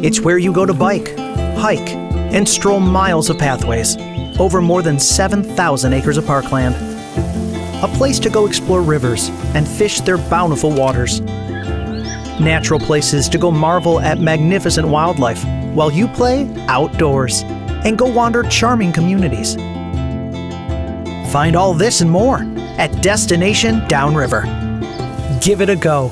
It's where you go to bike, hike, and stroll miles of pathways over more than 7,000 acres of parkland. A place to go explore rivers and fish their bountiful waters. Natural places to go marvel at magnificent wildlife while you play outdoors and go wander charming communities. Find all this and more at Destination Downriver. Give it a go.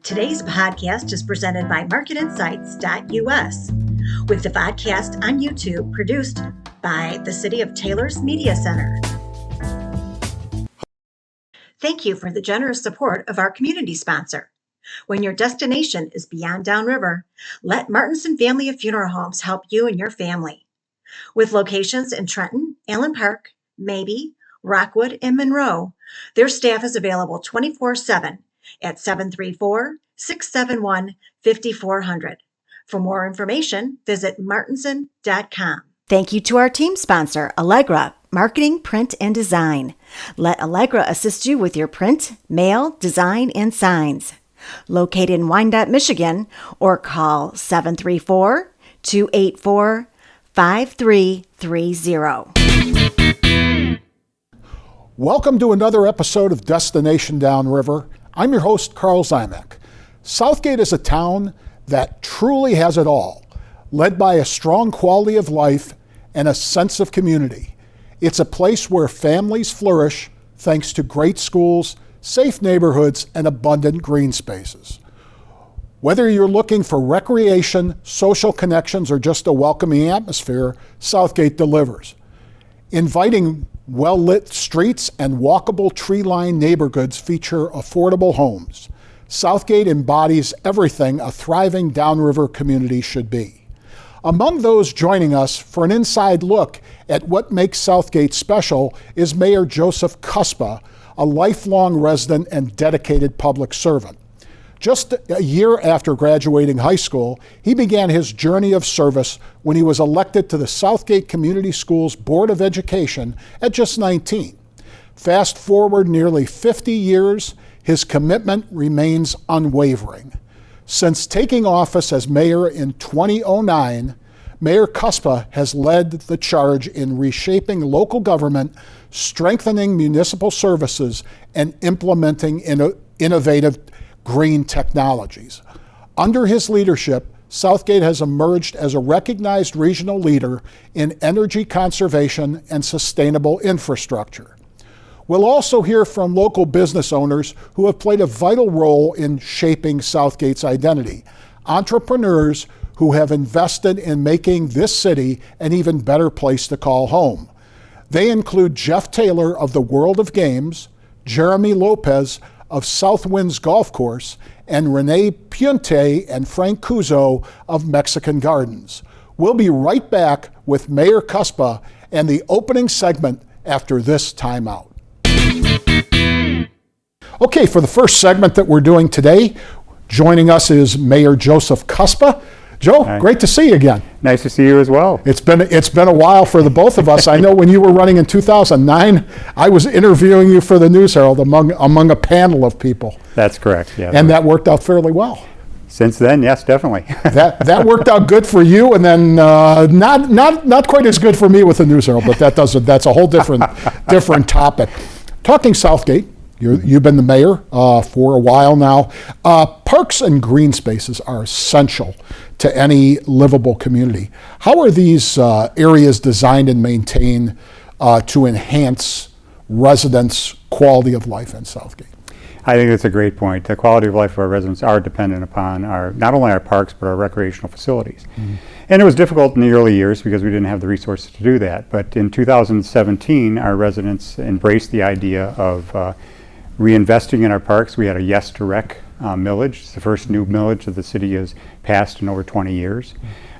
Today's podcast is presented by MarketInsights.us, with the podcast on YouTube produced by the City of Taylor's Media Center. Thank you for the generous support of our community sponsor. When your destination is beyond downriver, let Martinson Family of Funeral Homes help you and your family. With locations in Trenton, Allen Park, Mabee, Rockwood, and Monroe, their staff is available 24/7 at 734-671-5400. For more information, visit martinson.com. Thank you to our team sponsor, Allegra, Marketing, Print, and Design. Let Allegra assist you with your print, mail, design, and signs. Located in Wyandotte, Michigan, or call 734-284-5330. Welcome to another episode of Destination Downriver. I'm your host, Karl Ziomek. Southgate is a town that truly has it all, led by a strong quality of life and a sense of community. It's a place where families flourish thanks to great schools, safe neighborhoods, and abundant green spaces. Whether you're looking for recreation, social connections, or just a welcoming atmosphere, Southgate delivers. Inviting well-lit streets and walkable tree-lined neighborhoods feature affordable homes. Southgate embodies everything a thriving downriver community should be. Among those joining us for an inside look at what makes Southgate special is Mayor Joseph Kaspa, a lifelong resident and dedicated public servant. Just a year after graduating high school, he began his journey of service when he was elected to the Southgate Community Schools Board of Education at just 19. Fast forward nearly 50 years, his commitment remains unwavering. Since taking office as mayor in 2009, Mayor Kaspa has led the charge in reshaping local government, strengthening municipal services, and implementing innovative green technologies. Under his leadership, Southgate has emerged as a recognized regional leader in energy conservation and sustainable infrastructure. We'll also hear from local business owners who have played a vital role in shaping Southgate's identity, entrepreneurs who have invested in making this city an even better place to call home. They include Jeff Taylor of the World of Games, Jeremy Lopez of Southwinds Golf Course, and Renee Puniti and Frank Cuzo of Mexican Gardens. We'll be right back with Mayor Kaspa and the opening segment after this timeout. Okay, for the first segment that we're doing today, joining us is Mayor Joseph Kaspa. Joe, Hi. Great to see you again. Nice to see you as well. It's been a while for the both of us. I know when you were running in 2009, I was interviewing you for the News Herald among a panel of people. That's correct. Yeah. And that worked out fairly well. Since then, yes, definitely. That worked out good for you, and then not quite as good for me with the News Herald. But that's a whole different topic. Talking Southgate. You've been the mayor for a while now. Parks and green spaces are essential to any livable community. How are these areas designed and maintained to enhance residents' quality of life in Southgate? I think that's a great point. The quality of life of our residents are dependent upon not only our parks, but our recreational facilities. Mm-hmm. And it was difficult in the early years because we didn't have the resources to do that. But in 2017, our residents embraced the idea of reinvesting in our parks. We had a Yes to Rec millage. It's the first new millage that the city has passed in over 20 years.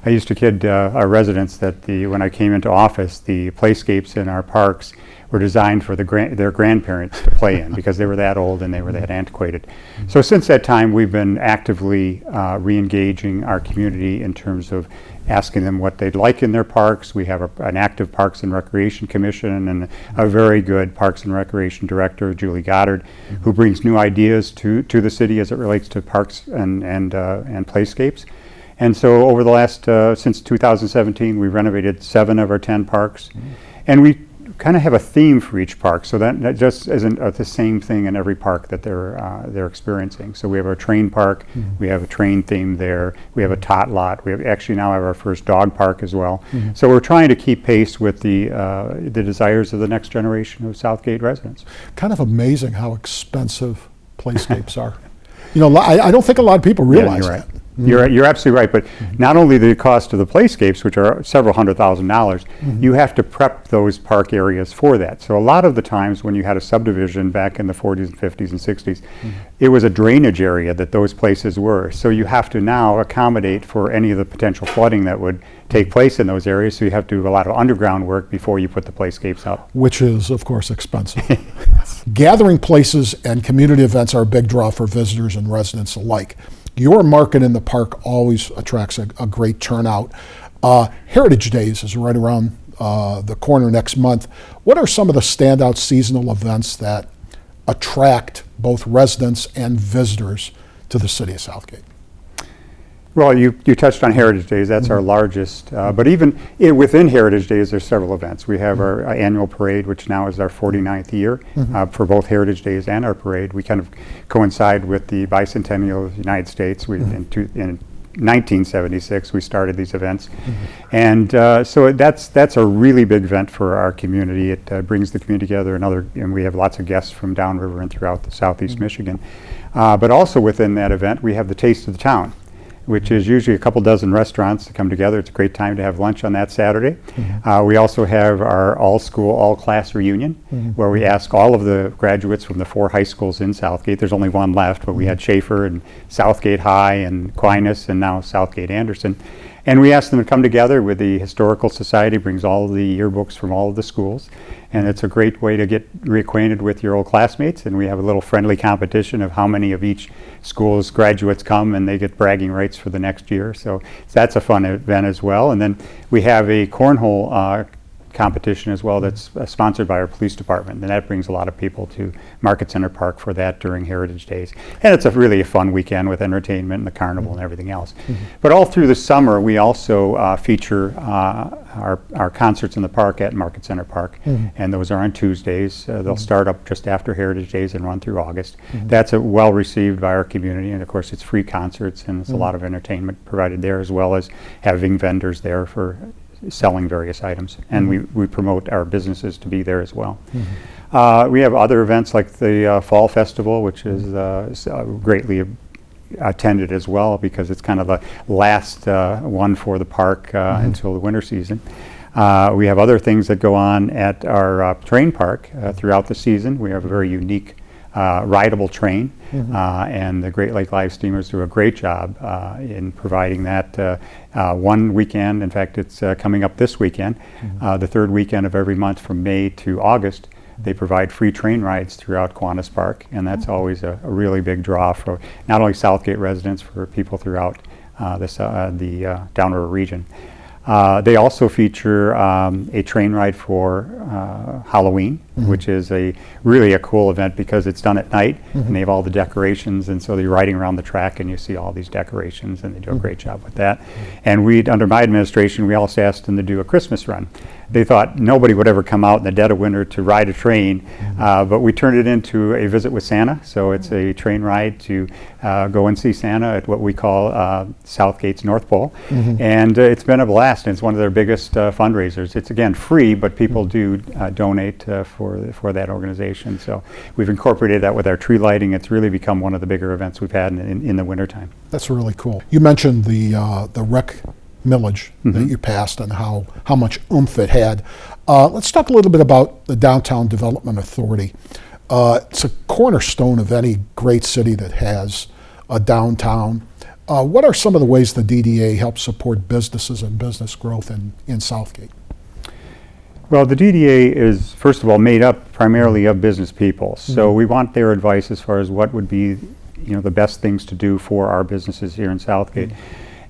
I used to kid our residents that when I came into office, the playscapes in our parks were designed for their grandparents to play in because they were that old and they were that antiquated. So since that time, we've been actively re-engaging our community in terms of asking them what they'd like in their parks. We have an active Parks and Recreation Commission and a very good Parks and Recreation Director, Julie Goddard, who brings new ideas to the city as it relates to parks and playscapes. And so over the last, since 2017, we renovated 7 of our 10 parks. And we kind of have a theme for each park, so that just isn't the same thing in every park that they're experiencing. So we have our train park, we have a train theme there, we have a tot lot, we have actually now have our first dog park as well. So we're trying to keep pace with the desires of the next generation of Southgate residents. Kind of amazing how expensive playscapes are. You know, I don't think a lot of people realize you're right. that. You're absolutely right, but not only the cost of the playscapes, which are several $100,000, you have to prep those park areas for that. So a lot of the times when you had a subdivision back in the 40s and 50s and 60s, it was a drainage area that those places were. So you have to now accommodate for any of the potential flooding that would take place in those areas, so you have to do a lot of underground work before you put the playscapes up. Which is, of course, expensive. Gathering places and community events are a big draw for visitors and residents alike. Your market in the park always attracts a great turnout. Heritage Days is right around the corner next month. What are some of the standout seasonal events that attract both residents and visitors to the city of Southgate? Well, you touched on Heritage Days. That's our largest. But even within Heritage Days, there's several events. We have our annual parade, which now is our 49th year for both Heritage Days and our parade. We kind of coincide with the bicentennial of the United States. In 1976, we started these events. And so that's a really big event for our community. It brings the community together, and we have lots of guests from downriver and throughout the southeast Michigan. But also within that event, we have the Taste of the Town, which is usually a couple dozen restaurants to come together. It's a great time to have lunch on that Saturday. We also have our all-school, all-class reunion, where we ask all of the graduates from the 4 high schools in Southgate. There's only one left, but we had Schaefer and Southgate High and Aquinas and now Southgate Anderson. And we ask them to come together with the Historical Society, brings all of the yearbooks from all of the schools. And it's a great way to get reacquainted with your old classmates. And we have a little friendly competition of how many of each school's graduates come, and they get bragging rights for the next year. So that's a fun event as well. And then we have a cornhole competition as well that's sponsored by our police department, and that brings a lot of people to Market Center Park for that during Heritage Days. And it's really a fun weekend with entertainment and the carnival and everything else. But all through the summer, we also feature our concerts in the park at Market Center Park, and those are on Tuesdays. They'll start up just after Heritage Days and run through August. That's well received by our community, and of course it's free concerts, and it's a lot of entertainment provided there, as well as having vendors there for selling various items, and we promote our businesses to be there as well. We have other events like the Fall Festival, which is greatly attended as well, because it's kind of the last one for the park until the winter season. We have other things that go on at our train park throughout the season. We have a very unique rideable train, and the Great Lake Live Steamers do a great job in providing that one weekend. In fact, it's coming up this weekend, the 3rd weekend of every month from May to August. They provide free train rides throughout Aquinas Park, and that's always a really big draw for not only Southgate residents, for people throughout the downriver region. They also feature a train ride for Halloween, which is really a cool event because it's done at night, and they have all the decorations, and so you're riding around the track and you see all these decorations, and they do a great job with that. And under my administration, we also asked them to do a Christmas run. They thought nobody would ever come out in the dead of winter to ride a train, but we turned it into a visit with Santa. So it's a train ride to go and see Santa at what we call Southgate's North Pole. And it's been a blast, and it's one of their biggest fundraisers. It's, again, free, but people do donate for that organization. So we've incorporated that with our tree lighting. It's really become one of the bigger events we've had in the wintertime. That's really cool. You mentioned the rec millage that you passed and how much oomph it had. Let's talk a little bit about the Downtown Development Authority. It's a cornerstone of any great city that has a downtown. What are some of the ways the DDA helps support businesses and business growth in Southgate? Well, the DDA is, first of all, made up primarily of business people. So we want their advice as far as what would be the best things to do for our businesses here in Southgate.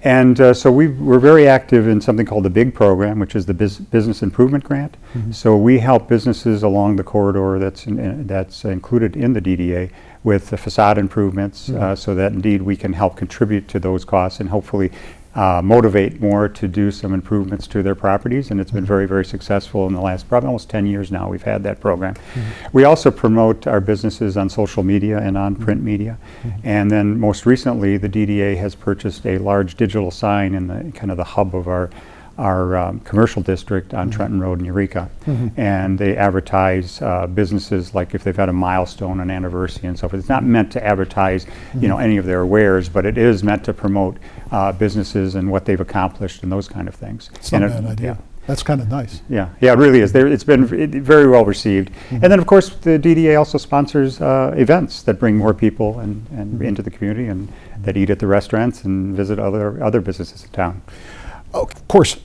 And so we're very active in something called the BIG program, which is the Business Improvement Grant. So we help businesses along the corridor that's included in the DDA with the facade improvements, so that indeed we can help contribute to those costs and hopefully motivate more to do some improvements to their properties. And it's been very, very successful in the last probably almost 10 years now we've had that program. We also promote our businesses on social media and on print media. And then most recently the DDA has purchased a large digital sign in the kind of the hub of our commercial district on Trenton Road in Eureka. And they advertise businesses, like if they've had a milestone, an anniversary and so forth. It's not meant to advertise any of their wares, but it is meant to promote businesses and what they've accomplished and those kind of things. It's not a bad idea. That's kind of nice. Yeah, it really is. It's been very well received. And then of course the DDA also sponsors events that bring more people and into the community, and that eat at the restaurants and visit other businesses in town. Of course,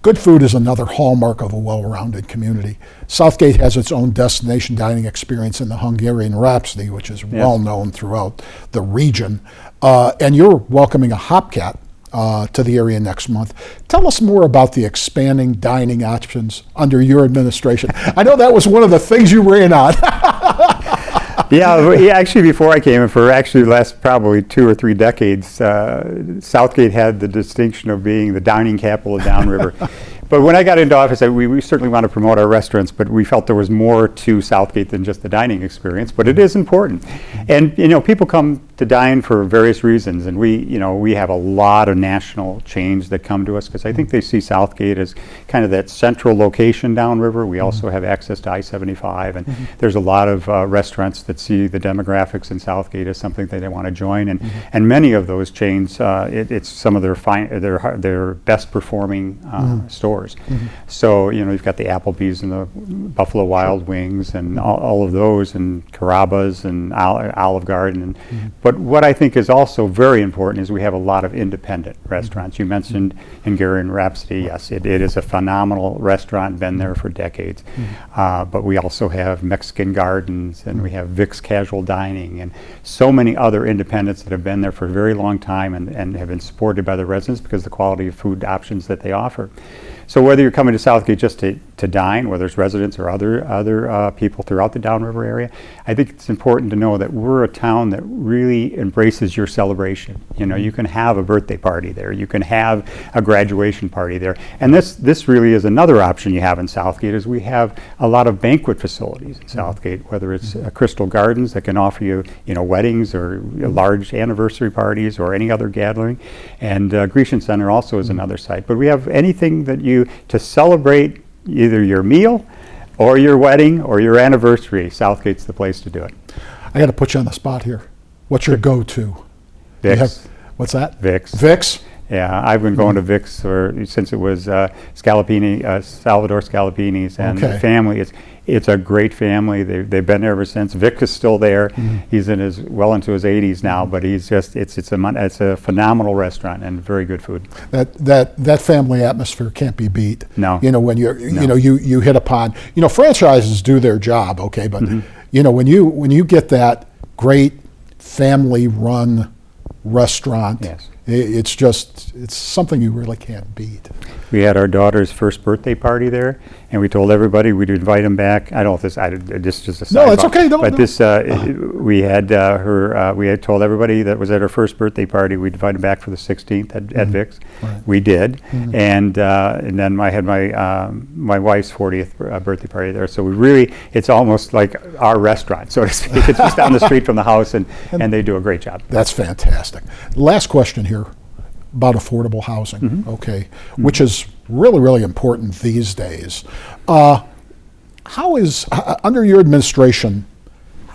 good food is another hallmark of a well-rounded community. Southgate has its own destination dining experience in the Hungarian Rhapsody, which is well known throughout the region. And you're welcoming a Hopcat to the area next month. Tell us more about the expanding dining options under your administration. I know that was one of the things you ran on. Yeah, actually before I came in, for actually the last probably 2 or 3 decades, Southgate had the distinction of being the dining capital of Downriver. But when I got into office, we certainly want to promote our restaurants, but we felt there was more to Southgate than just the dining experience, but it is important. And people come to dine for various reasons, and we have a lot of national chains that come to us because I think they see Southgate as kind of that central location downriver. We also have access to I-75, and there's a lot of restaurants that see the demographics in Southgate as something that they want to join, and many of those chains, it's some of their best performing stores. So you've got the Applebee's and the Buffalo Wild Wings and all of those, and Carrabba's and Olive Garden. But what I think is also very important is we have a lot of independent restaurants. You mentioned Hungarian Rhapsody. Yes, it is a phenomenal restaurant, been there for decades. But we also have Mexican Gardens, and we have Vic's Casual Dining, and so many other independents that have been there for a very long time and have been supported by the residents because of the quality of food options that they offer. So whether you're coming to Southgate just to dine, whether it's residents or other people throughout the Downriver area, I think it's important to know that we're a town that really embraces your celebration. You can have a birthday party there, you can have a graduation party there, and this really is another option you have in Southgate. Is we have a lot of banquet facilities in Southgate, whether it's Crystal Gardens that can offer you weddings or large anniversary parties or any other gathering, and Grecian Center also is another site. But we have anything that to celebrate either your meal or your wedding or your anniversary, Southgate's the place to do it. I got to put you on the spot here. What's your go-to? Vic's. What's that? Vic's. Vic's? Yeah, I've been going to Vic's since it was Salvador Scalapini's, and the family. It's a great family. They've been there ever since. Vic is still there. He's well into his 80s now, but he's just it's a phenomenal restaurant and very good food. That family atmosphere can't be beat. No. When you hit upon franchises do their job, okay, but when you get that great family run restaurant. Yes. It's something you really can't beat. We had our daughter's first birthday party there, and we told everybody we'd invite them back. I don't know if this is just a side. No, it's okay. We had we had told everybody that was at her first birthday party we'd invite them back for the 16th at Vic's. Right. We did, and then I had my wife's 40th birthday party there. So it's almost like our restaurant, so to speak. It's just down the street from the house, and they do a great job. That's fantastic. Last question here about affordable housing, okay, which is really, really important these days. How is, under your administration,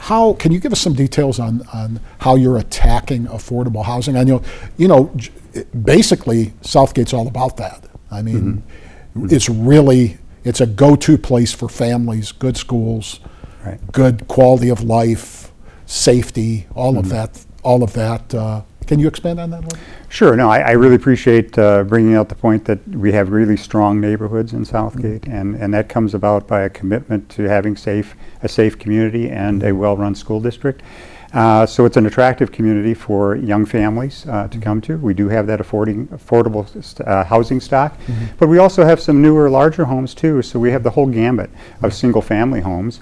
can you give us some details on how you're attacking affordable housing? I know, basically Southgate's all about that. I mean, it's a go-to place for families, good schools, good quality of life, safety, all of that. Can you expand on that a little? Sure. No, I really appreciate bringing out the point that we have really strong neighborhoods in Southgate, and that comes about by a commitment to having a safe community and a well-run school district. So it's an attractive community for young families to come to. We do have that affordable housing stock, but we also have some newer, larger homes too. So we have the whole gamut of single-family homes,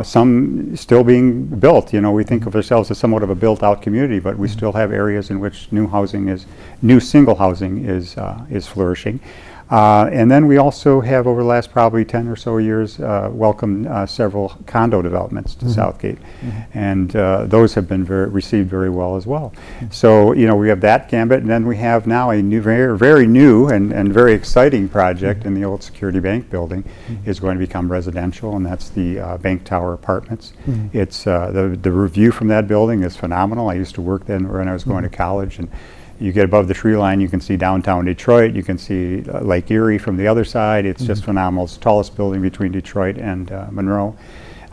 some still being built. We think of ourselves as somewhat of a built-out community, but we still have areas in which new single housing is flourishing. And then we also have, over the last probably 10 or so years, welcomed several condo developments to Southgate. And those have been received very well as well. So, we have that gambit, and then we have now a new, very, very new and very exciting project in the old Security Bank building is going to become residential, and that's the Bank Tower Apartments. It's the review from that building is phenomenal. I used to work then when I was going to college, and you get above the tree line, you can see downtown Detroit, you can see Lake Erie from the other side. It's just phenomenal. It's the tallest building between Detroit and Monroe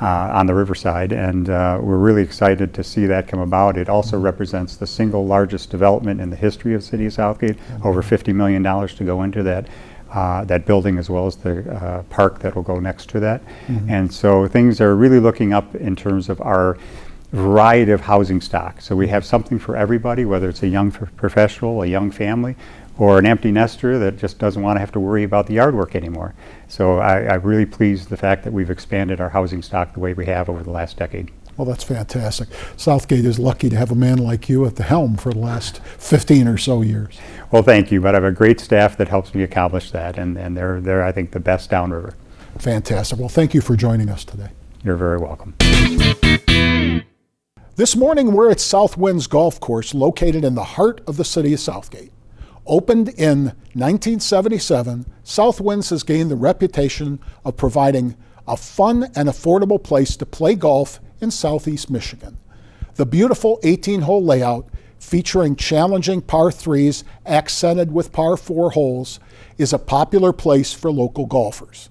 on the riverside, and we're really excited to see that come about. It also represents the single largest development in the history of the city of Southgate, over $50 million to go into that building, as well as the park that will go next to that. And so things are really looking up in terms of our variety of housing stock. So we have something for everybody, whether it's a young professional, a young family, or an empty nester that just doesn't want to have to worry about the yard work anymore. So I'm really pleased the fact that we've expanded our housing stock the way we have over the last decade. Well, that's fantastic. Southgate is lucky to have a man like you at the helm for the last 15 or so years. Well, thank you, but I have a great staff that helps me accomplish that, and they're I think, the best downriver. Fantastic. Well, thank you for joining us today. You're very welcome. This morning, we're at Southwinds Golf Course, located in the heart of the city of Southgate. Opened in 1977, Southwinds has gained the reputation of providing a fun and affordable place to play golf in southeast Michigan. The beautiful 18-hole layout, featuring challenging par 3s accented with par 4 holes, is a popular place for local golfers.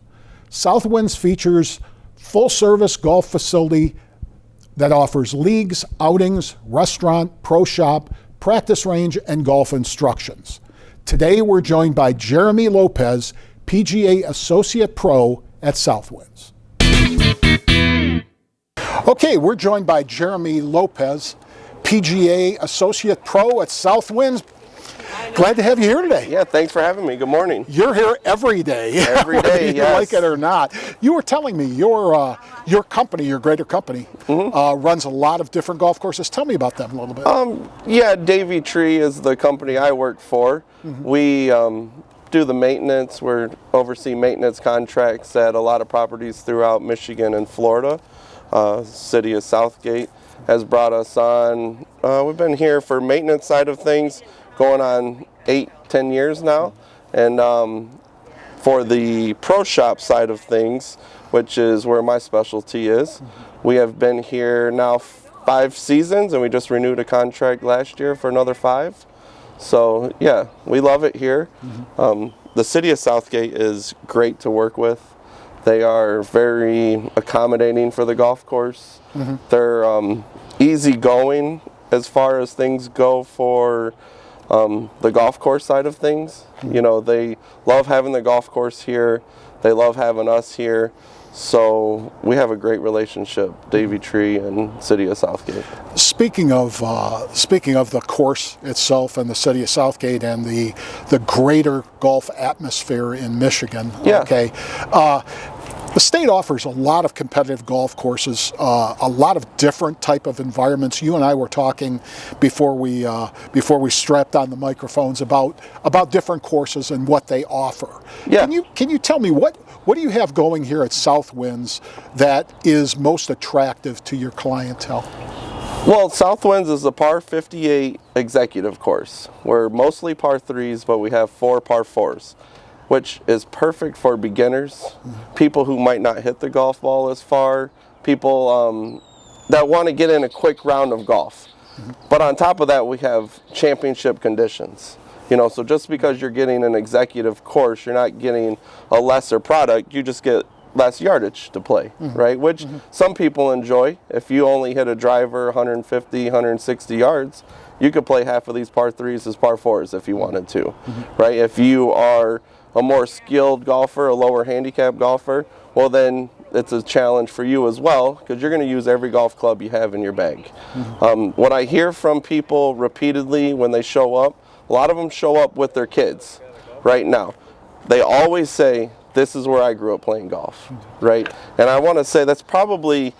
Southwinds features full-service golf facility that offers leagues, outings, restaurant, pro shop, practice range, and golf instructions. Today we're joined by Jeremy Lopez, PGA Associate Pro at Southwinds. Okay, we're joined by Jeremy Lopez, PGA Associate Pro at Southwinds. Glad to have you here today. Yeah, thanks for having me. Good morning. You're here every day. Every whether day, you yes. like it or not. You were telling me your company, your greater company, runs a lot of different golf courses. Tell me about them a little bit. Yeah, Davy Tree is the company I work for. We do the maintenance. We oversee maintenance contracts at a lot of properties throughout Michigan and Florida. City of Southgate has brought us on. We've been here for maintenance side of things going on 8-10 years now, and for the pro shop side of things, which is where my specialty is, we have been here now 5 seasons, and we just renewed a contract last year for another 5. So yeah, we love it here. The city of Southgate is great to work with. They are very accommodating for the golf course. They're easygoing as far as things go for the golf course side of things. They love having the golf course here. They love having us here. So we have a great relationship, Davy Tree and City of Southgate. Speaking of the course itself and the City of Southgate and the greater golf atmosphere in Michigan, okay. The state offers a lot of competitive golf courses, a lot of different type of environments. You and I were talking before we strapped on the microphones about different courses and what they offer. Yeah. Can you tell me what do you have going here at Southwinds that is most attractive to your clientele? Well, Southwinds is a par 58 executive course. We're mostly par 3s, but we have 4 par 4s. Which is perfect for beginners, people who might not hit the golf ball as far, people that want to get in a quick round of golf. But on top of that, we have championship conditions. So just because you're getting an executive course, you're not getting a lesser product, you just get less yardage to play, right? Which some people enjoy. If you only hit a driver 150, 160 yards, you could play half of these par 3s as par 4s if you wanted to, right? If you are a more skilled golfer, a lower handicap golfer, well then it's a challenge for you as well, because you're going to use every golf club you have in your bag. What I hear from people repeatedly when they show up, a lot of them show up with their kids right now. They always say, this is where I grew up playing golf, right? And I want to say that's probably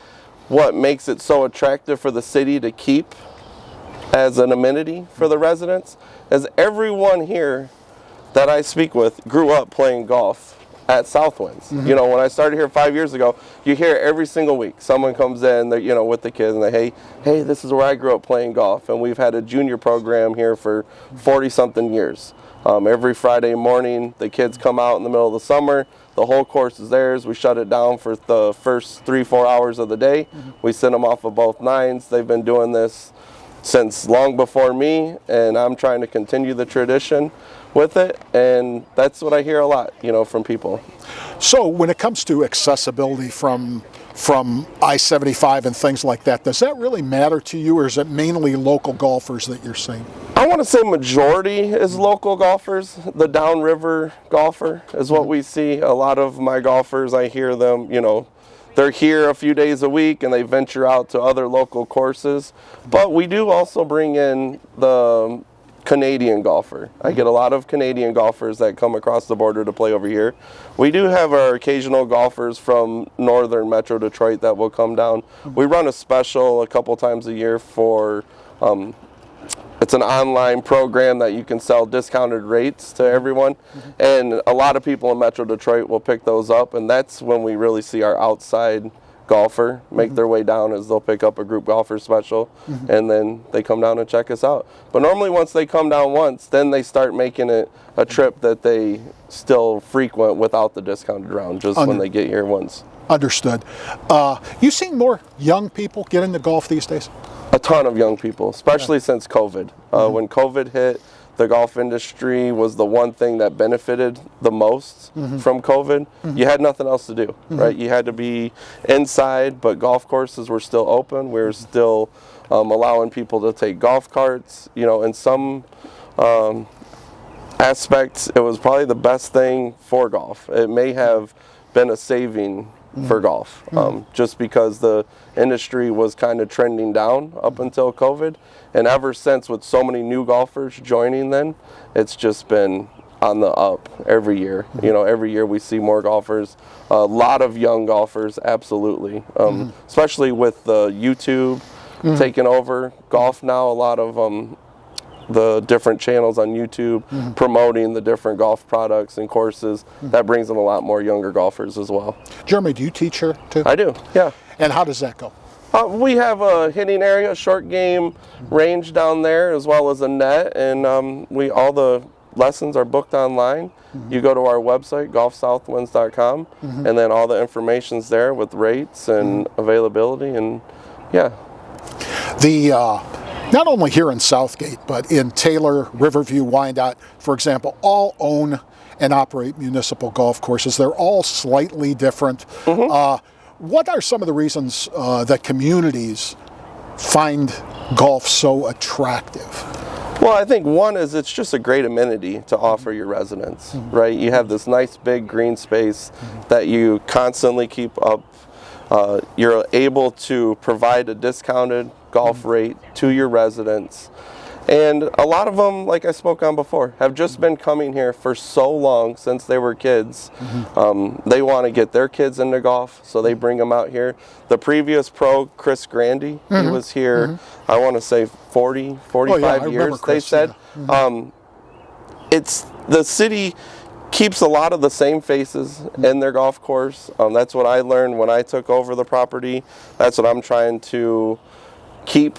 what makes it so attractive for the city to keep as an amenity for the residents, as everyone here that I speak with grew up playing golf at Southwinds. You know, when I started here 5 years ago, you hear every single week someone comes in, you know, with the kids, and they, hey, this is where I grew up playing golf. And we've had a junior program here for 40-something years. Every Friday morning, the kids come out in the middle of the summer. The whole course is theirs. We shut it down for the first 3-4 hours of the day. We send them off of both nines. They've been doing this since long before me, and I'm trying to continue the tradition with it, and that's what I hear a lot, you know, from people. So when it comes to accessibility from I-75 and things like that, does that really matter to you, or is it mainly local golfers that you're seeing? I want to say majority is local golfers. The downriver golfer is what we see. A lot of my golfers, I hear them, you know, they're here a few days a week and they venture out to other local courses. But we do also bring in the Canadian golfer. I get a lot of Canadian golfers that come across the border to play over here. We do have our occasional golfers from northern Metro Detroit that will come down. We run a special a couple times a year for, it's an online program that you can sell discounted rates to everyone. And a lot of people in Metro Detroit will pick those up, and that's when we really see our outside golfer make their way down, as they'll pick up a group golfer special and then they come down and check us out. But normally once they come down once, then they start making it a trip that they still frequent without the discounted round, just when they get here once. Understood. You seeing more young people get into golf these days? A ton of young people, especially since COVID. When COVID hit, the golf industry was the one thing that benefited the most from COVID. You had nothing else to do, right? You had to be inside, but golf courses were still open. We were still allowing people to take golf carts. You know, in some aspects, it was probably the best thing for golf. It may have been a saving for golf, just because the industry was kind of trending down up until COVID. And ever since, with so many new golfers joining then, it's just been on the up every year. You know, every year we see more golfers, a lot of young golfers, absolutely. Especially with the YouTube taking over golf now, a lot of the different channels on YouTube promoting the different golf products and courses. That brings in a lot more younger golfers as well. Jeremy, do you teach here too? I do, yeah. And how does that go? We have a hitting area, a short game range down there, as well as a net, and all the lessons are booked online. You go to our website, golfsouthwinds.com, and then all the information's there with rates and availability, and yeah. Not only here in Southgate, but in Taylor, Riverview, Wyandotte, for example, all own and operate municipal golf courses. They're all slightly different. What are some of the reasons that communities find golf so attractive? Well, I think one is it's just a great amenity to offer your residents, right? You have this nice big green space that you constantly keep up. You're able to provide a discounted golf rate to your residents. And a lot of them, like I spoke on before, have just been coming here for so long since they were kids. They want to get their kids into golf, so they bring them out here. The previous pro, Chris Grandy, he was here, I want to say 40, 45 years, Chris, they said. It's the city keeps a lot of the same faces in their golf course. That's what I learned when I took over the property. That's what I'm trying to keep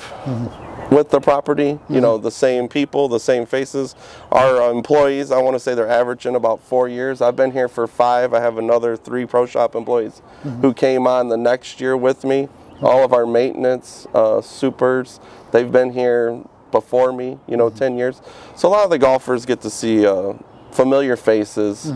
with the property, you know, the same people, the same faces. Our employees, I want to say they're averaging about 4 years. I've been here for 5. I have another 3 pro shop employees who came on the next year with me. All of our maintenance, supers, they've been here before me, you know, 10 years. So a lot of the golfers get to see familiar faces,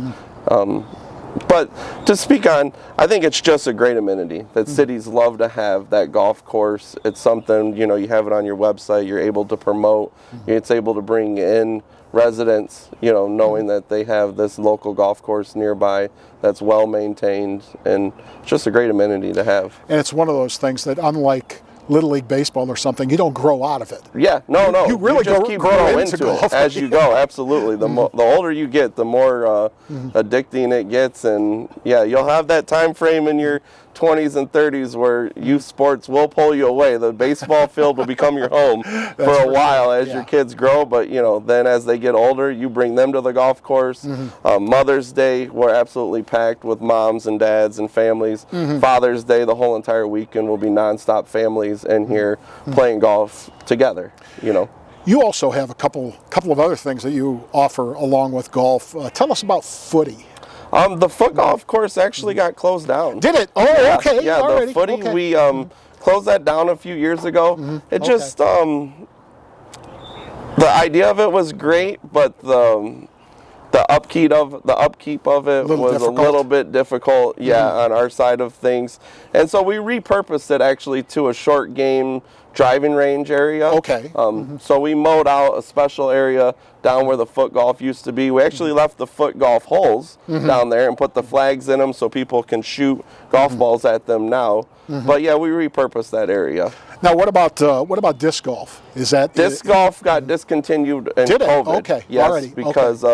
But to speak on, I think it's just a great amenity that cities love to have, that golf course. It's something, you have it on your website, you're able to promote, it's able to bring in residents, knowing that they have this local golf course nearby that's well maintained, and it's just a great amenity to have. And it's one of those things that, unlike Little League Baseball or something, you don't grow out of it. Yeah, no. You really just keep growing into golf it as you go. Absolutely. The older you get, the more addicting it gets, and you'll have that time frame in your 20s and 30s where youth sports will pull you away. The baseball field will become your home for a while as your kids grow, but then as they get older, you bring them to the golf course. Mother's Day, we're absolutely packed with moms and dads and families. Father's Day, the whole entire weekend will be nonstop families in here playing golf together. You also have a couple of other things that you offer along with golf. Tell us about footy. The foot golf course actually got closed down. Did it? Oh, yeah, okay. Yeah, already. The footy, okay. we closed that down a few years ago. It just, the idea of it was great, but the upkeep of it was a little bit difficult, on our side of things. And so we repurposed it actually to a short game driving range area. Okay. So we mowed out a special area down where the foot golf used to be. We actually left the foot golf holes down there and put the flags in them so people can shoot golf balls at them now. But we repurposed that area. Now, what about disc golf? Is that disc golf got discontinued in COVID? Okay. Yes, Already. because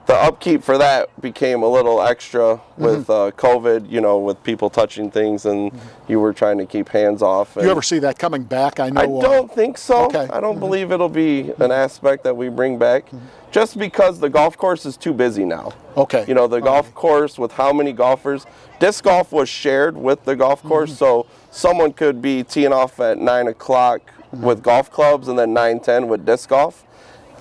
the upkeep for that became a little extra with COVID, with people touching things, and you were trying to keep hands off. Do you ever see that coming back? I know. I don't think so. Okay. I don't believe it'll be an aspect that we bring back, just because the golf course is too busy now. Okay. The golf course with how many golfers. Disc golf was shared with the golf course, so someone could be teeing off at 9 o'clock with golf clubs and then 9:10 with disc golf,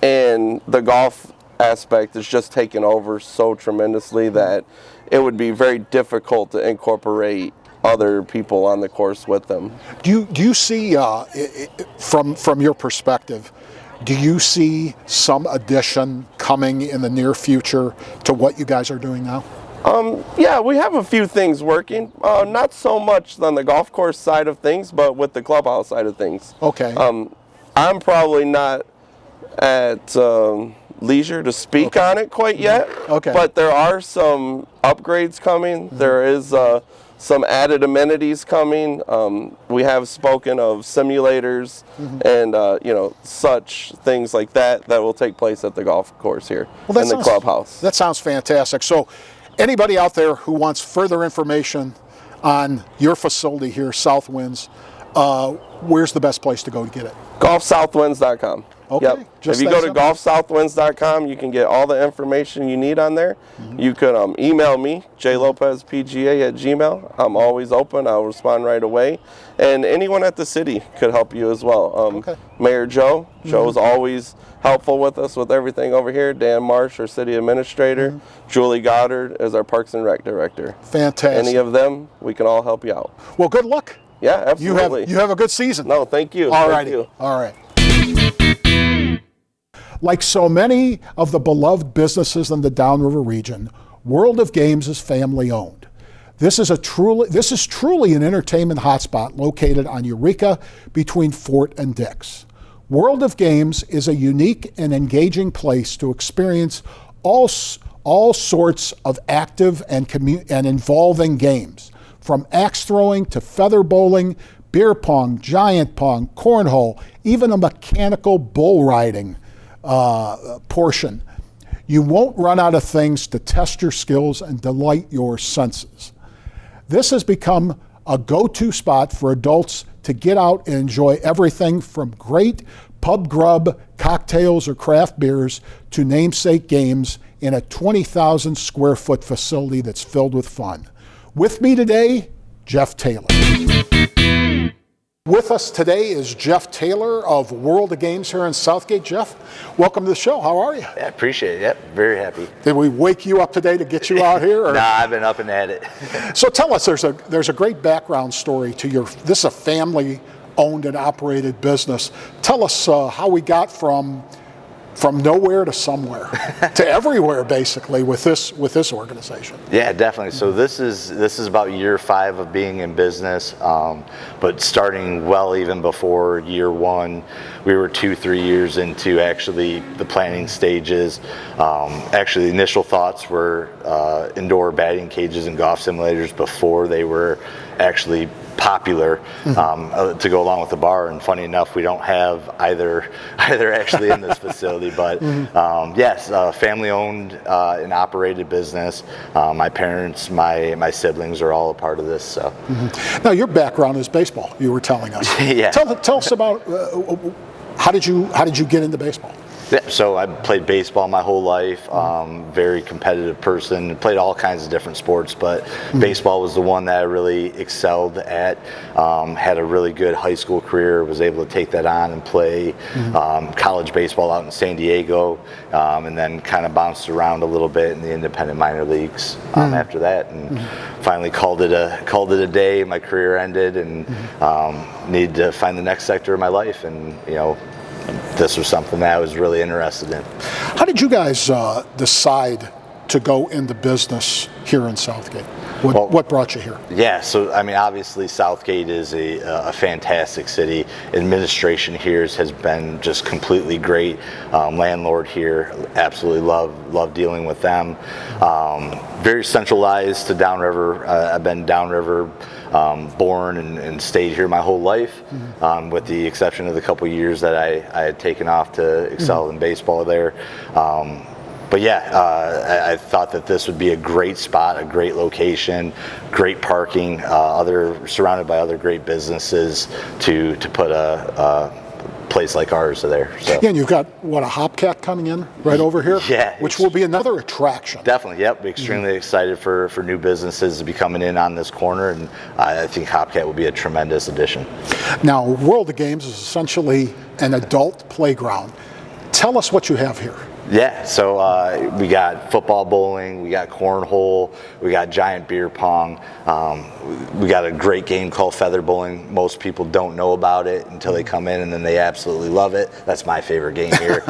and the golf aspect is just taken over so tremendously that it would be very difficult to incorporate other people on the course with them. Do you see, from your perspective, do you see some addition coming in the near future to what you guys are doing now? We have a few things working. Not so much on the golf course side of things, but with the clubhouse side of things. Okay. I'm probably not at leisure to speak on it quite yet. Okay. But there are some upgrades coming. There is some added amenities coming. We have spoken of simulators and such things like that will take place at the golf course here in the clubhouse. That sounds fantastic. So anybody out there who wants further information on your facility here, Southwinds, where's the best place to go to get it? GolfSouthwinds.com. Okay. Yep. If you go to GolfSouthwinds.com, you can get all the information you need on there. You could email me, jlopezpga@gmail. I'm always open. I'll respond right away. And anyone at the city could help you as well. Mayor Joe. Joe's always helpful with us with everything over here. Dan Marsh, our city administrator. Julie Goddard is our Parks and Rec director. Fantastic. Any of them, we can all help you out. Well, good luck. Yeah, absolutely. You have a good season. No, thank you. All Thank right. you. All right. Like so many of the beloved businesses in the Downriver region, World of Games is family owned. This is truly an entertainment hotspot located on Eureka between Fort and Dix. World of Games is a unique and engaging place to experience all sorts of active and involving games, from axe throwing to feather bowling, beer pong, giant pong, cornhole, even a mechanical bull riding portion. You won't run out of things to test your skills and delight your senses. This has become a go-to spot for adults to get out and enjoy everything from great pub grub, cocktails, or craft beers to namesake games in a 20,000 square foot facility that's filled with fun. With me today, Jeff Taylor. With us today is Jeff Taylor of World of Games here in Southgate. Jeff, welcome to the show. How are you? Yeah, appreciate it. Yep, very happy. Did we wake you up today to get you out here? Or? Nah, I've been up and at it. So tell us, there's a great background story to this is a family-owned and operated business. Tell us how we got from from nowhere to somewhere, to everywhere basically with this organization. Yeah, definitely. So this is about year 5 of being in business, but starting well even before year 1. We were 2-3 years into actually the planning stages. Actually, the initial thoughts were indoor batting cages and golf simulators before they were actually popular to go along with the bar. And funny enough, we don't have either actually in this facility, but yes, family owned and operated business. My parents, my siblings are all a part of this. So now your background is baseball, you were telling us. Yeah. Tell us about how did you get into baseball? Yeah, so I played baseball my whole life, very competitive person, played all kinds of different sports, but baseball was the one that I really excelled at, had a really good high school career, was able to take that on and play college baseball out in San Diego, and then kind of bounced around a little bit in the independent minor leagues after that, and finally called it a day. My career ended and needed to find the next sector of my life, and this was something that I was really interested in. How did you guys decide to go into business here in Southgate? What brought you here? Yeah, so I mean, obviously Southgate is a fantastic city. Administration here has been just completely great. Landlord here, absolutely love dealing with them. Very centralized to Downriver. I've been Downriver born and stayed here my whole life, with the exception of the couple years that I had taken off to excel in baseball there. But yeah, I thought that this would be a great spot, a great location, great parking, surrounded by other great businesses to put a place like ours there. So. Yeah, and you've got, a Hopcat coming in right over here? Yeah. Which will be another attraction. Definitely, yep. Extremely excited for new businesses to be coming in on this corner, and I think Hopcat will be a tremendous addition. Now, World of Games is essentially an adult playground. Tell us what you have here. Yeah, so we got football bowling, we got cornhole, we got giant beer pong. We got a great game called feather bowling. Most people don't know about it until they come in, and then they absolutely love it. That's my favorite game here.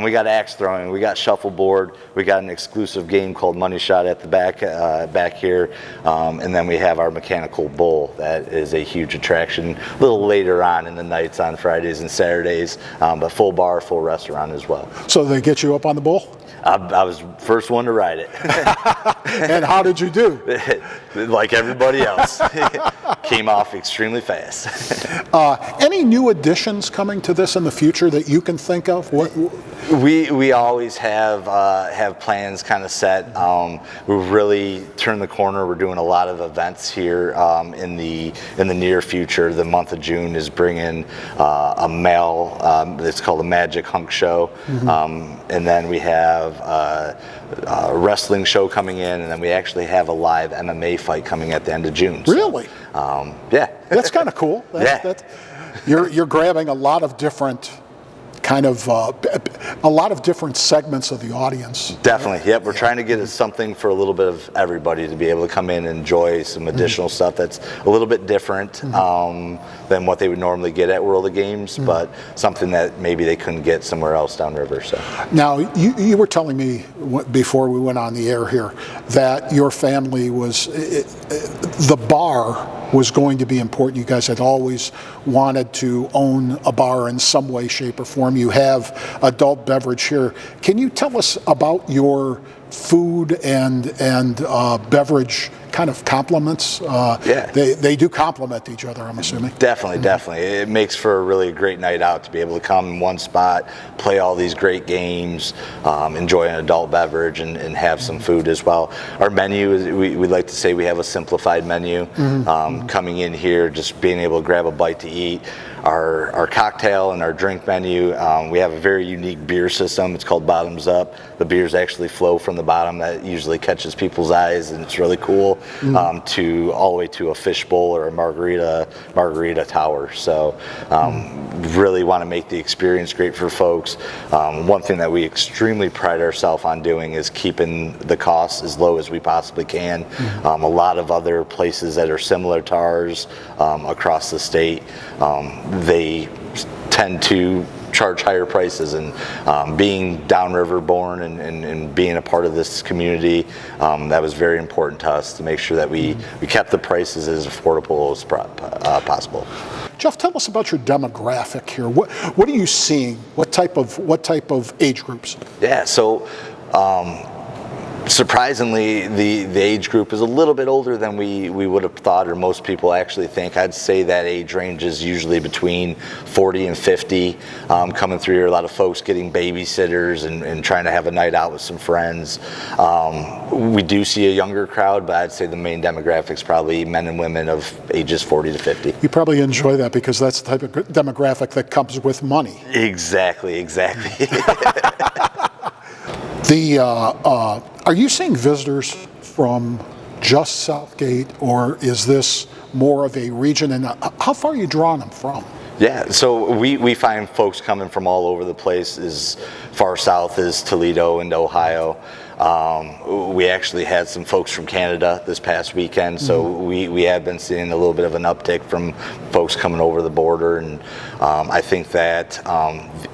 We got axe throwing, we got shuffleboard, we got an exclusive game called Money Shot at the back here, and then we have our mechanical bull. That is a huge attraction a little later on in the nights on Fridays and Saturdays, but full bar, full restaurant as well. So they get you up on the bull? I was first one to ride it. And how did you do? Like everybody else. Came off extremely fast. Any new additions coming to this in the future that you can think of? We always have plans kind of set. We've really turned the corner. We're doing a lot of events here in the near future. The month of June is bringing a male. It's called a Magic Hunk Show, and then we have a wrestling show coming in, and then we actually have a live MMA fight coming at the end of June. Really? So, yeah. That's kind of cool. You're grabbing a lot of different different segments of the audience. Definitely, yep. We're trying to get something for a little bit of everybody to be able to come in and enjoy some additional stuff that's a little bit different than what they would normally get at World of Games, but something that maybe they couldn't get somewhere else downriver. So. Now, you were telling me before we went on the air here that your family the bar was going to be important. You guys had always wanted to own a bar in some way, shape, or form. You have adult beverage here. Can you tell us about your food and beverage kind of complements? Yeah. They do complement each other, I'm assuming. Definitely. It makes for a really great night out to be able to come in one spot, play all these great games, enjoy an adult beverage, and have some food as well. Our menu, we like to say we have a simplified menu. Coming in here, just being able to grab a bite to eat. Our cocktail and our drink menu, we have a very unique beer system. It's called Bottoms Up. The beers actually flow from the bottom. That usually catches people's eyes, and it's really cool. To all the way to a fishbowl or a margarita tower. So really want to make the experience great for folks. One thing that we extremely pride ourselves on doing is keeping the costs as low as we possibly can. A lot of other places that are similar to ours across the state, they tend to charge higher prices. And being downriver born and being a part of this community, that was very important to us to make sure that we kept the prices as affordable as possible. Jeff, tell us about your demographic here. What are you seeing? What type of age groups? Yeah, so surprisingly, the age group is a little bit older than we would have thought, or most people actually think. I'd say that age range is usually between 40 and 50 coming through here. A lot of folks getting babysitters and trying to have a night out with some friends. We do see a younger crowd, but I'd say the main demographic is probably men and women of ages 40 to 50. You probably enjoy that because that's the type of demographic that comes with money. Exactly. Are you seeing visitors from just Southgate, or is this more of a region? And how far are you drawing them from? Yeah, so we find folks coming from all over the place, as far south as Toledo and Ohio. We actually had some folks from Canada this past weekend, so we have been seeing a little bit of an uptick from folks coming over the border, and I think that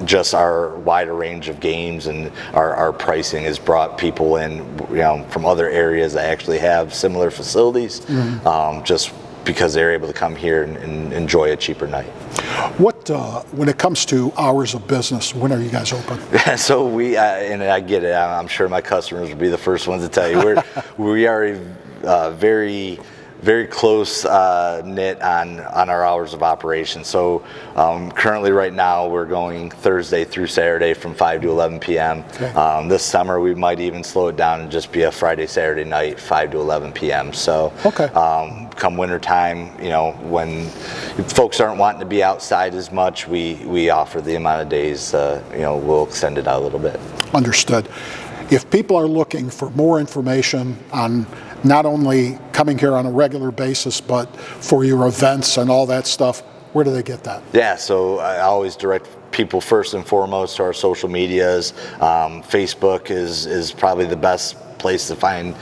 just our wider range of games and our pricing has brought people in, from other areas that actually have similar facilities, just because they're able to come here and enjoy a cheaper night. When it comes to hours of business, when are you guys open? So and I get it, I'm sure my customers will be the first ones to tell you, we are a very, very close knit on our hours of operation. So currently right now we're going Thursday through Saturday from 5 to 11 p.m. Okay. This summer we might even slow it down and just be a Friday, Saturday night, 5 to 11 p.m. So come winter time, when folks aren't wanting to be outside as much, we offer the amount of days, we'll extend it out a little bit. Understood. If people are looking for more information on not only coming here on a regular basis, but for your events and all that stuff, where do they get that? Yeah, so I always direct people first and foremost to our social medias. Facebook is probably the best place to find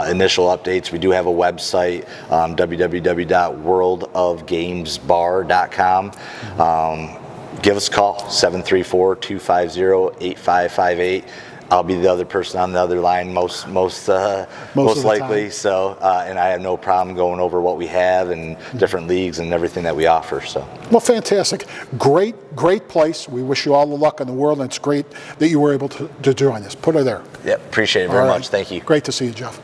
initial updates. We do have a website, www.worldofgamesbar.com. Give us a call, 734-250-8558. I'll be the other person on the other line most likely. So, and I have no problem going over what we have and different leagues and everything that we offer. So, well, fantastic, great place. We wish you all the luck in the world, and it's great that you were able to join us. Put her there. Yep, appreciate it very much. Thank you. Great to see you, Jeff.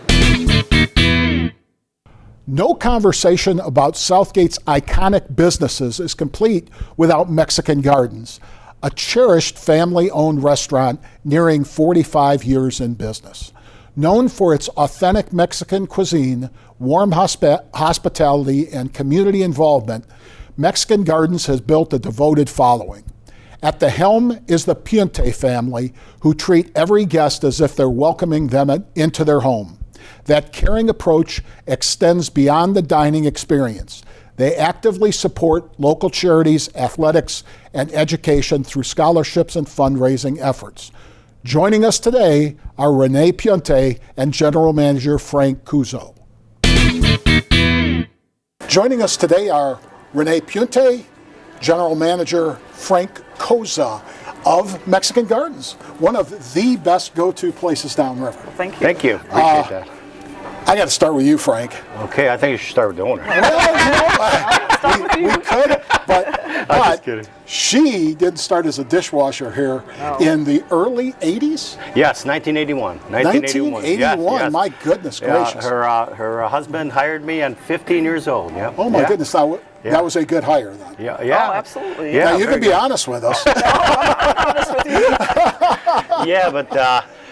No conversation about Southgate's iconic businesses is complete without Mexican Gardens, a cherished family-owned restaurant nearing 45 years in business. Known for its authentic Mexican cuisine, warm hospitality, and community involvement, Mexican Gardens has built a devoted following. At the helm is the Puniti family, who treat every guest as if they're welcoming them into their home. That caring approach extends beyond the dining experience. They actively support local charities, athletics, and education through scholarships and fundraising efforts. Joining us today are Renee Puniti and General Manager Frank Cuzo. Joining us today are Renee Puniti, General Manager Frank Cuzo of Mexican Gardens, one of the best go-to places downriver. Thank you. Thank you. Appreciate that. I got to start with you, Frank. Okay, I think you should start with the owner. We could, but just kidding. She didn't start as a dishwasher here in the early 80s? Yes, 1981. 1981, yes. My goodness gracious. Her husband hired me at 15 years old. Yep. Oh my goodness, that was a good hire then. Yeah. Oh, absolutely. Yeah, now you can be honest with us. I'm honest with you. Yeah, but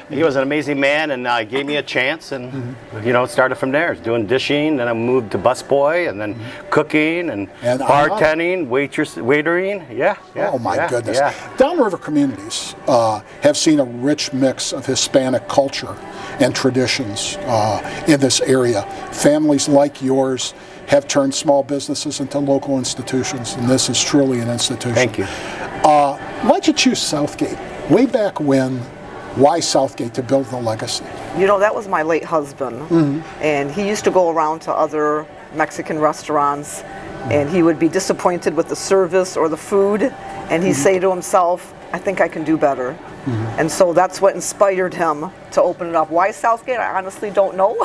he was an amazing man and gave me a chance, and it started from there. Doing dishing, then I moved to busboy, and then cooking and bartending, waitering. Yeah. Oh my goodness. Yeah. Downriver communities have seen a rich mix of Hispanic culture and traditions in this area. Families like yours have turned small businesses into local institutions, and this is truly an institution. Thank you. Why'd you choose Southgate? Way back when, why Southgate to build the legacy? That was my late husband, and he used to go around to other Mexican restaurants and he would be disappointed with the service or the food, and he'd say to himself, I think I can do better. And so that's what inspired him to open it up. Why Southgate? I honestly don't know.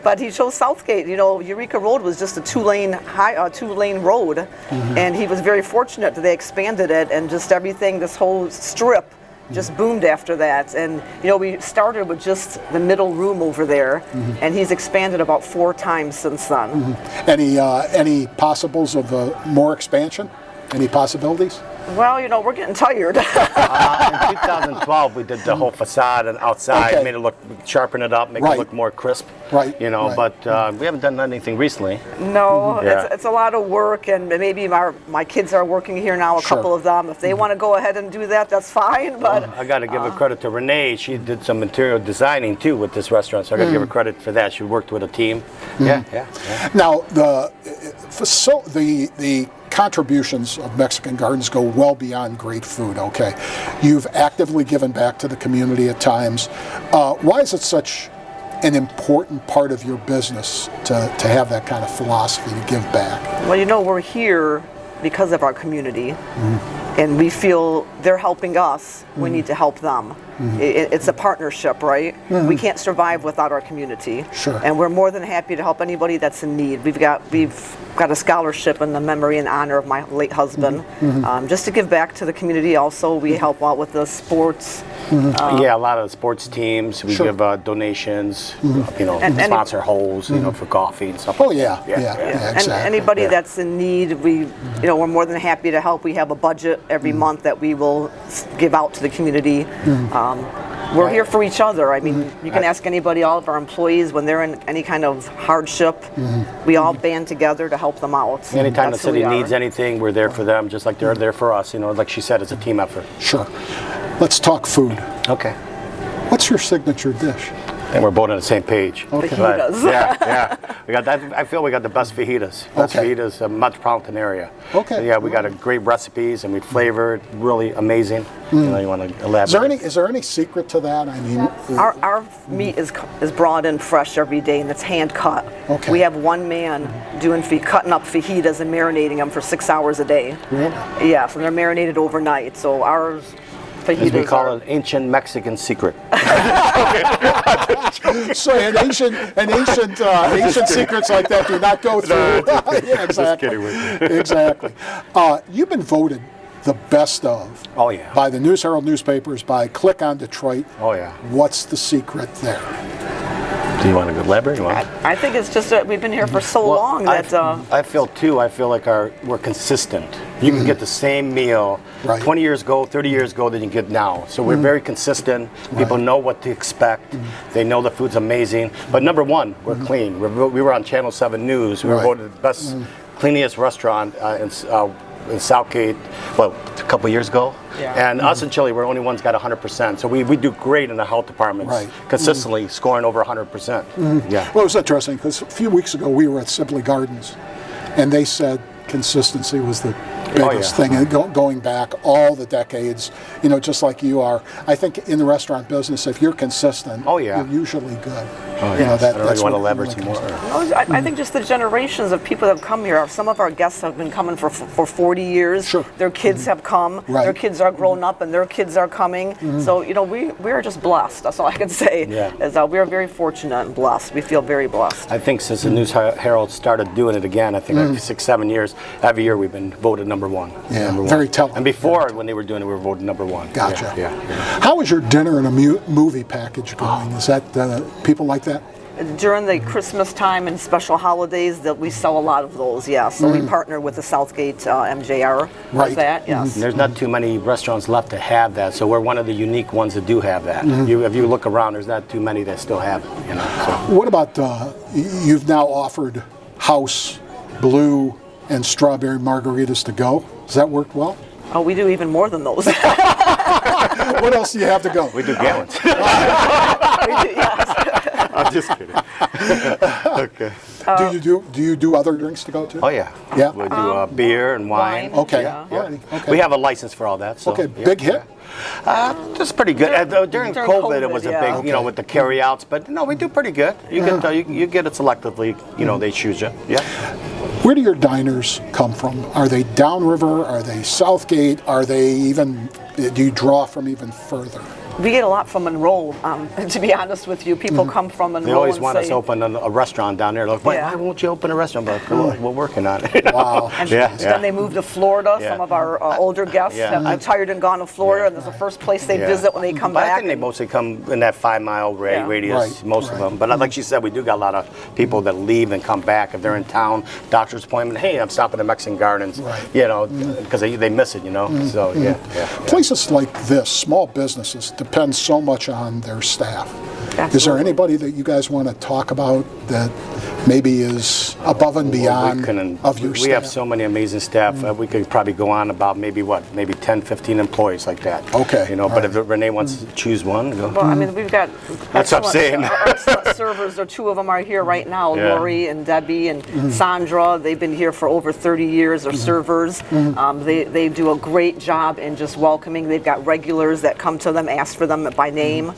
But he chose Southgate. You know, Eureka Road was just a two-lane road, and he was very fortunate that they expanded it, and just everything, this whole strip, just boomed after that. And you know, we started with just the middle room over there, and he's expanded about 4 times since then. Any possibles of more expansion? Any possibilities? Well, you know, we're getting tired. In 2012, we did the whole facade and outside, made it look, sharpen it up, make it look more crisp. Right. You know, but we haven't done anything recently. No, it's a lot of work, and maybe my kids are working here now, a couple of them. If they want to go ahead and do that, that's fine. But I got to give a credit to Renee. She did some interior designing too with this restaurant, so I got to give her credit for that. She worked with a team. Yeah. Now the contributions of Mexican Gardens go well beyond great food. Okay, you've actively given back to the community at times. Why is it such an important part of your business to have that kind of philosophy to give back? Well, you know, we're here because of our community, and we feel they're helping us. We need to help them. It's a partnership, right? We can't survive without our community. Sure. And we're more than happy to help anybody that's in need. We've got a scholarship in the memory and honor of my late husband, just to give back to the community. Also, we help out with the sports. A lot of the sports teams. We give donations. You know, And sponsor holes. You know, for coffee and stuff. Oh yeah, exactly. And anybody that's in need, we're more than happy to help. We have a budget every month that we will give out to the community. We're here for each other. I mean, you can ask anybody, all of our employees, when they're in any kind of hardship, we all band together to help them out. Anytime the city needs anything, we're there for them, just like they're there for us. You know, like she said, it's a team effort. Sure. Let's talk food. Okay. What's your signature dish? And we're both on the same page. Okay. Fajitas. Yeah. We got that. I feel we got the best fajitas. Best fajitas in the metropolitan area. Okay. Yeah, we got great recipes and we flavored really amazing. You know, you want to elaborate? Is there any secret to that? I mean, our meat is brought in fresh every day, and it's hand cut. Okay. We have one man cutting up fajitas and marinating them for 6 hours a day. Really? Yeah, so they're marinated overnight. So ours fajitas As we call it, ancient Mexican secret. So ancient secrets like that do not go through. Yeah, exactly. Just kidding with you. Exactly. You've been voted the best of. Oh yeah. By the News Herald newspapers, by Click on Detroit. Oh yeah. What's the secret there? Do you want to elaborate? I think it's just that we've been here for so long that. I feel like we're consistent. You can get the same meal 20 years ago, 30 years ago than you get now. So we're very consistent. People know what to expect. They know the food's amazing. But number one, we're clean. We were on Channel 7 News. We were voted the best, cleanest restaurant in Southgate, a couple years ago. Yeah. And us in Chile, we're the only ones got 100%. So we do great in the health departments, consistently scoring over 100%. Yeah. Well, it was interesting because a few weeks ago we were at Sibley Gardens, and they said consistency was the biggest thing, and going back all the decades, just like you are. I think in the restaurant business, if you're consistent, you're usually good. That's want to leverage some more. I think just the generations of people that have come here. Some of our guests have been coming for 40 years. Sure. Their kids have come. Their kids are grown up, and their kids are coming. So we are just blessed. That's all I can say. Is we are very fortunate and blessed. We feel very blessed. I think since the News Herald started doing it again, I think like 6-7 years, every year we've been voted number one. Yeah, number very one. telling. And before, when they were doing it, we were voted number one. Gotcha. Yeah. How is your dinner and a movie package going? Is that people like that? During the Christmas time and special holidays, that we sell a lot of those. Yeah. So we partner with the Southgate MJR. Right. That. Yes. There's not too many restaurants left to have that, so we're one of the unique ones that do have that. If you look around, there's not too many that still have it. So. What about you've now offered house, blue, and strawberry margaritas to go? Does that work well? Oh, we do even more than those. What else do you have to go? We do gallons. Yes. I'm just kidding. Okay. Do you do other drinks to go too? Oh yeah. Yeah. We do beer and wine. Okay. Yeah. Okay. We have a license for all that. So, okay. Big hit. That's pretty good. During COVID, it was a big, with the carryouts. But no, we do pretty good. You get it selectively. They choose you. Yeah. Where do your diners come from? Are they downriver? Are they Southgate? Are they even, do you draw from even further? We get a lot from Monroe, to be honest with you. People come from Monroe. They always and want us say, to open a restaurant down there. Like, why won't you open a restaurant? But we're working on it. Wow. And then they move to Florida. Some of our older guests have retired and gone to Florida, and it's the first place they visit when they come but back. I think they mostly come in that 5-mile radius, most of them. But like she said, we do got a lot of people that leave and come back. If they're in town, doctor's appointment, hey, I'm stopping at Mexican Gardens, you know, because they miss it, you know. So, Places like this, small businesses, depend so much on their staff. Absolutely. Is there anybody that you guys want to talk about that maybe is above and beyond of your staff? We have so many amazing staff. We could probably go on about maybe 10, 15 employees like that. Okay. You know, but if Renee wants to choose one, go. Well, I mean, we've got That's what I'm saying. excellent servers. There, 2 of them are here right now, Lori and Debbie and Sandra. They've been here for over 30 years. They're servers. They do a great job in just welcoming. They've got regulars that come to them, ask for them by name.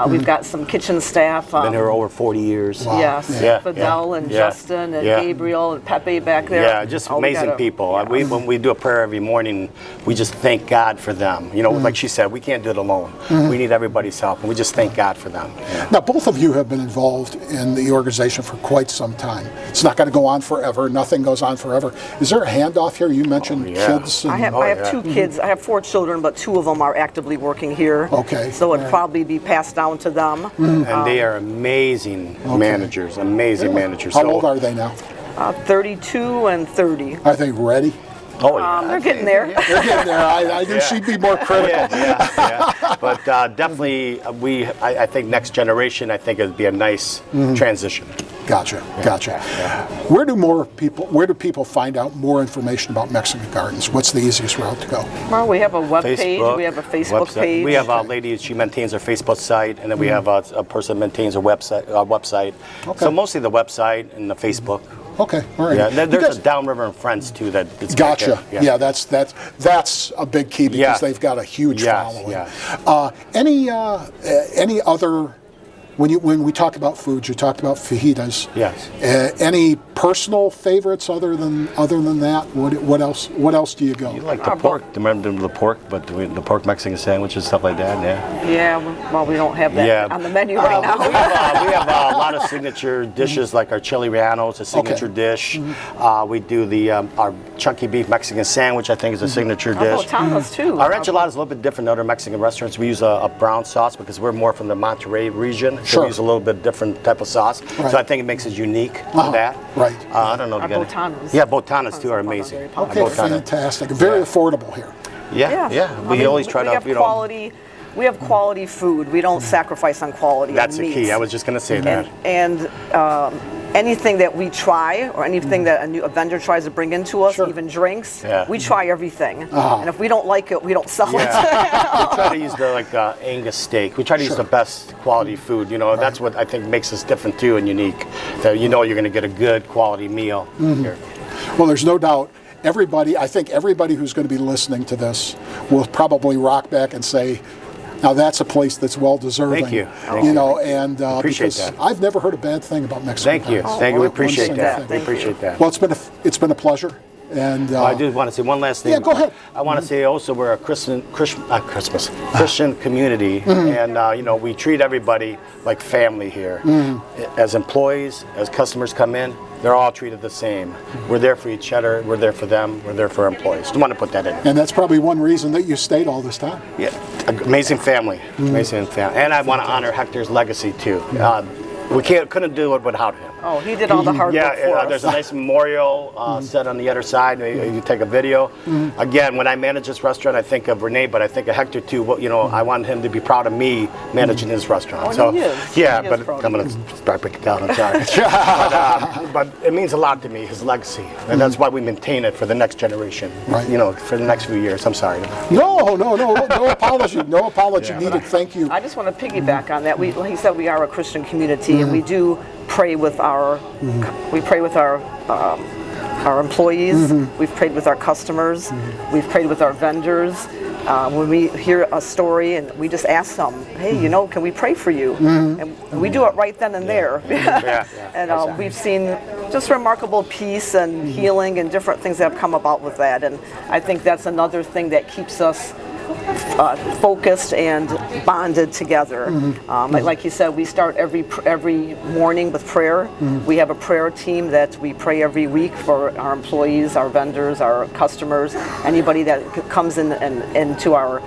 We've got some kitchen staff. Been here over 40 years. Wow. Yes, Fidel and Justin and Gabriel and Pepe back there. Yeah, just amazing people. When we do a prayer every morning, we just thank God for them. You know, like she said, we can't do it alone. We need everybody's help, and we just thank God for them. Now, both of you have been involved in the organization for quite some time. It's not going to go on forever. Nothing goes on forever. Is there a handoff here? You mentioned kids. I have 2 kids. I have 4 children, but 2 of them are actively working here. Okay. So it'd probably be passed down to them. And they are amazing managers, amazing managers. How old are they now? 32 and 30. Are they ready? Oh, yeah. They're getting there. They're getting there. I knew she'd be more critical. But definitely, I think next generation, I think it'd be a nice transition. Gotcha. Where do people find out more information about Mexican Gardens? What's the easiest route to go? Well, we have a web page. We have a Facebook page. We have a lady, she maintains our Facebook site, and then we have a person that maintains our website. Okay. So mostly the website and the Facebook. Okay, all right. Yeah, there's a Downriver and Friends too that it's gotcha. Yeah, that's a big key because they've got a huge following. Yeah. Any other? When we talk about foods, you talked about fajitas. Yes. Any personal favorites other than that? What else do you go? You like the pork? Remember the pork, but the pork Mexican sandwiches, stuff like that. Yeah. Well, we don't have that on the menu right now. We have a lot of signature dishes like our chili rellenos, a signature dish. We do our chunky beef Mexican sandwich. I think is a signature dish. Tacos too. Our enchilada is a little bit different than other Mexican restaurants. We use a brown sauce because we're more from the Monterrey region. So we use a little bit different type of sauce. Right. So I think it makes us unique to that. Right. I don't know. Our botanas. Yeah, botanas too are amazing. Okay, fantastic. Very affordable here. Yeah. We always try to have quality. We have quality food. We don't sacrifice on quality. That's the key. I was just going to say that. And anything that we try, or anything that a vendor tries to bring into us, even drinks, we try everything. And if we don't like it, we don't sell it. We try to use the Angus steak. We try to use the best quality food. You know, that's what I think makes us different too and unique. That you know you're going to get a good quality meal here. Well, there's no doubt. I think everybody who's going to be listening to this will probably rock back and say, now that's a place that's well deserving. Thank you. And appreciate because that. I've never heard a bad thing about Mexican. Thank you. Thank you. We appreciate that. We appreciate that. Well, it's been a pleasure. And I do want to say one last thing. Yeah, go ahead. I want to say also we're a Christian community, and we treat everybody like family here. As employees, as customers come in, they're all treated the same. We're there for each other. We're there for them. We're there for our employees. Just want to put that in. And that's probably one reason that you stayed all this time. Yeah, amazing family, amazing family. And I want to honor Hector's legacy too. We couldn't do it without him. Oh, he did all the hard work for us. There's a nice memorial set on the other side. You take a video. Again, when I manage this restaurant, I think of Renee, but I think of Hector too. Well, I want him to be proud of me managing his restaurant. Oh, he is. Yeah, but I'm going to start breaking down. I'm sorry. but it means a lot to me, his legacy, and that's why we maintain it for the next generation. Right. For the next few years. I'm sorry. No apology. No apology needed. Thank you. I just want to piggyback on that. Like he said, we are a Christian community, and we do pray with our employees. We've prayed with our customers. We've prayed with our vendors. when we hear a story and we just ask them, hey, you know, can we pray for you? And we do it right then and there. And we've seen just remarkable peace and healing and different things that have come about with that. And I think that's another thing that keeps us focused and bonded together. Like you said, we start every morning with prayer. We have a prayer team that we pray every week for our employees, our vendors, our customers, anybody that comes in and into our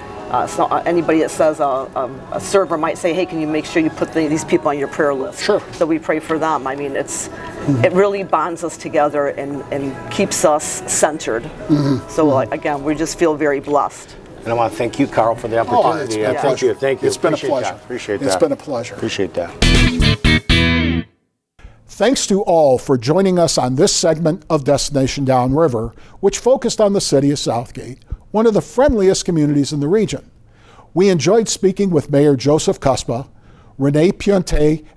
so anybody that says a server might say, hey, can you make sure you put these people on your prayer list? Sure. So we pray for them. I mean, it really bonds us together and keeps us centered. So again, we just feel very blessed. And I want to thank you, Karl, for the opportunity. Thank you. It's been a pleasure. Appreciate that. It's been a pleasure. Appreciate that. Thanks to all for joining us on this segment of Destination Downriver, which focused on the city of Southgate, one of the friendliest communities in the region. We enjoyed speaking with Mayor Joseph Kaspa, Renee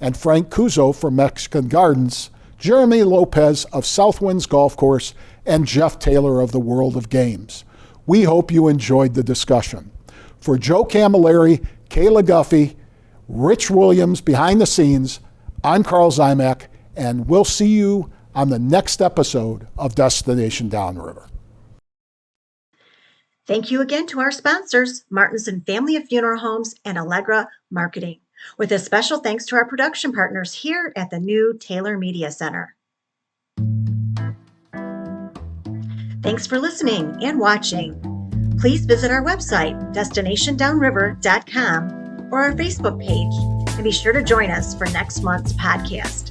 and Frank Cuzo from Mexican Gardens, Jeremy Lopez of Southwinds Golf Course, and Jeff Taylor of the World of Games. We hope you enjoyed the discussion. For Joe Camilleri, Kayla Guffey, Rich Williams behind the scenes, I'm Karl Ziomek, and we'll see you on the next episode of Destination Downriver. Thank you again to our sponsors, Martinson Family of Funeral Homes and Allegra Marketing, with a special thanks to our production partners here at the new Taylor Media Center. Thanks for listening and watching. Please visit our website, destinationdownriver.com, or our Facebook page, and be sure to join us for next month's podcast.